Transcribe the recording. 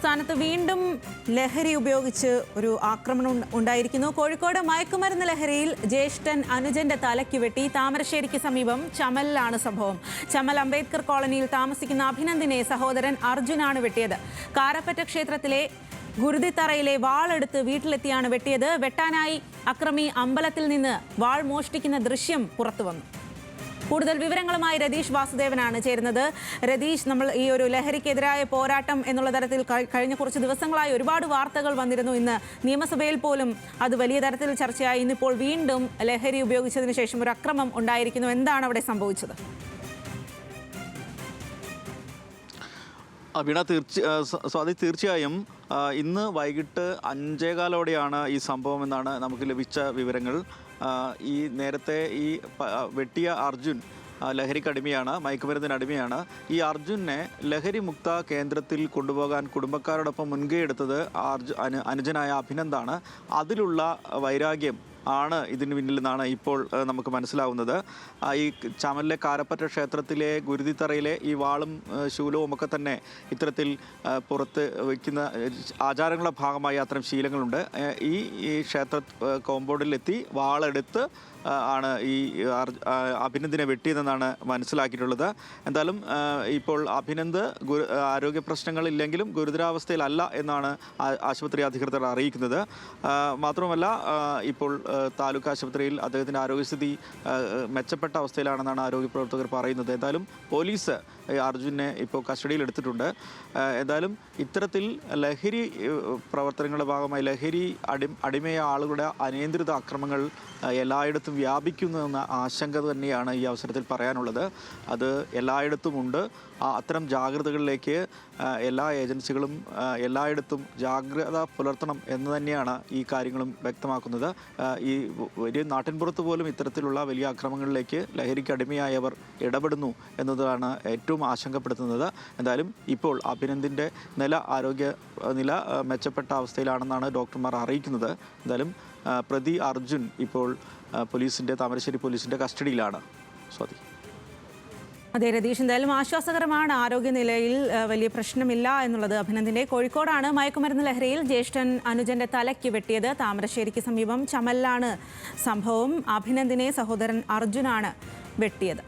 സംസ്ഥാനത്ത് വീണ്ടും ലഹരി ഉപയോഗിച്ച് ഒരു ആക്രമണം ഉണ്ടായിരിക്കുന്നു. കോഴിക്കോട് മയക്കുമരുന്ന് ലഹരിയിൽ ജ്യേഷ്ഠൻ അനുജന്റെ തലയ്ക്ക് വെട്ടി. താമരശ്ശേരിക്ക് സമീപം ചമലിലാണ് സംഭവം. ചമൽ അംബേദ്കർ കോളനിയിൽ താമസിക്കുന്ന അഭിനന്ദിനെ സഹോദരൻ അർജുനാണ് വെട്ടിയത്. കാരപ്പറ്റ ക്ഷേത്രത്തിലെ ഗുരുതിത്തറയിലെ വാളെടുത്ത് വീട്ടിലെത്തിയാണ് വെട്ടിയത്. വെട്ടാനായി അക്രമി അമ്പലത്തിൽ നിന്ന് വാൾ മോഷ്ടിക്കുന്ന ദൃശ്യം പുറത്തുവന്നു. കൂടുതൽ വിവരങ്ങളുമായി രതീഷ് വാസുദേവനാണ് ചേരുന്നത്. രതീഷ്, നമ്മൾ ഈ ഒരു ലഹരിക്കെതിരായ പോരാട്ടം എന്നുള്ള തരത്തിൽ കഴിഞ്ഞ കുറച്ച് ദിവസങ്ങളായി ഒരുപാട് വാർത്തകൾ വന്നിരുന്നു. ഇന്ന് നിയമസഭയിൽ പോലും അത് വലിയ തരത്തിൽ ചർച്ചയായി. ഇന്നിപ്പോൾ വീണ്ടും ലഹരി ഉപയോഗിച്ചതിന് ശേഷം ഒരു അക്രമം ഉണ്ടായിരിക്കുന്നു. എന്താണ് അവിടെ സംഭവിച്ചത്? വീണ, സ്വാതി, തീർച്ചയായും ഇന്ന് വൈകിട്ട് 5:15 ഈ സംഭവം എന്നാണ് നമുക്ക് ലഭിച്ച വിവരങ്ങൾ. ഈ നേരത്തെ ഈ വെട്ടിയ അർജുൻ ലഹരിക്കടിമയാണ്, മയക്കുമരുന്നിന് അടിമയാണ്. ഈ അർജുനെ ലഹരി മുക്ത കേന്ദ്രത്തിൽ കൊണ്ടുപോകാൻ കുടുംബക്കാരോടൊപ്പം മുൻകൈ എടുത്തത് അനുജനായ അഭിനന്ദാണ്. അതിലുള്ള വൈരാഗ്യം ആണ് ഇതിന് പിന്നിൽ നിന്നാണ് ഇപ്പോൾ നമുക്ക് മനസ്സിലാവുന്നത്. ഈ ചമലിലെ കാരപ്പറ്റ ക്ഷേത്രത്തിലെ ഗുരുതിത്തറയിലെ ഈ വാളും ശൂലവും ഒക്കെ തന്നെ ഇത്തരത്തിൽ പുറത്ത് വയ്ക്കുന്ന ആചാരങ്ങളുടെ ഭാഗമായി അത്തരം ശീലങ്ങളുണ്ട്. ഈ ക്ഷേത്ര കോമ്പൗണ്ടിലെത്തി വാളെടുത്ത് ആണ് ഈ അഭിനന്ദിനെ വെട്ടിയതെന്നാണ് മനസ്സിലാക്കിയിട്ടുള്ളത്. എന്തായാലും ഇപ്പോൾ അഭിനന്ദ് ആരോഗ്യ പ്രശ്നങ്ങളില്ലെങ്കിലും ഗുരുതരാവസ്ഥയിലല്ല എന്നാണ് ആശുപത്രി അധികൃതർ അറിയിക്കുന്നത്. മാത്രമല്ല, ഇപ്പോൾ താലൂക്ക് ആശുപത്രിയിൽ അദ്ദേഹത്തിൻ്റെ ആരോഗ്യസ്ഥിതി മെച്ചപ്പെട്ട അവസ്ഥയിലാണെന്നാണ് ആരോഗ്യ പ്രവർത്തകർ പറയുന്നത്. എന്തായാലും പോലീസ് അർജുനെ ഇപ്പോൾ കസ്റ്റഡിയിലെടുത്തിട്ടുണ്ട്. എന്തായാലും ഇത്തരത്തിൽ ലഹരി പ്രവർത്തനങ്ങളുടെ ഭാഗമായി ലഹരി അടിമയായ ആളുകളുടെ അനിയന്ത്രിത അക്രമങ്ങൾ എല്ലായിടത്തും വ്യാപിക്കുന്നുവെന്ന ആശങ്ക തന്നെയാണ് ഈ അവസരത്തിൽ പറയാനുള്ളത്. അത് എല്ലായിടത്തുമുണ്ട്. അത്തരം ജാഗ്രതകളിലേക്ക് എല്ലാ ഏജൻസികളും എല്ലായിടത്തും ജാഗ്രത പുലർത്തണം എന്ന് തന്നെയാണ് ഈ കാര്യങ്ങളും വ്യക്തമാക്കുന്നത്. ഈ വലിയ നാട്ടിൻപുറത്ത് പോലും ഇത്തരത്തിലുള്ള വലിയ അക്രമങ്ങളിലേക്ക് ലഹരിക്ക് അടിമയായവർ ഇടപെടുന്നു എന്നതാണ് ഏറ്റവും ആശങ്കപ്പെടുത്തുന്നത്. എന്തായാലും ഇപ്പോൾ അഭിനന്ദിൻ്റെ ആരോഗ്യ നില മെച്ചപ്പെട്ട അവസ്ഥയിലാണെന്നാണ് ഡോക്ടർമാർ അറിയിക്കുന്നത്. എന്തായാലും പ്രതി അർജുൻ ഇപ്പോൾ താമരശ്ശേരി പോലീസിൻ്റെ കസ്റ്റഡിയിലാണ്. സ്വാതി. അതെ രതീഷ്, എന്തായാലും ആശ്വാസകരമാണ്. ആരോഗ്യനിലയിൽ വലിയ പ്രശ്നമില്ല എന്നുള്ളത്. അഭിനന്ദിന്റെ കോഴിക്കോടാണ് മയക്കുമരുന്ന് ലഹരിയിൽ ജ്യേഷ്ഠൻ അനുജന്റെ തലയ്ക്ക് വെട്ടിയത്. താമരശ്ശേരിക്ക് സമീപം ചമലിലാണ് സംഭവം. അഭിനന്ദിനെ സഹോദരൻ അർജുനാണ് വെട്ടിയത്.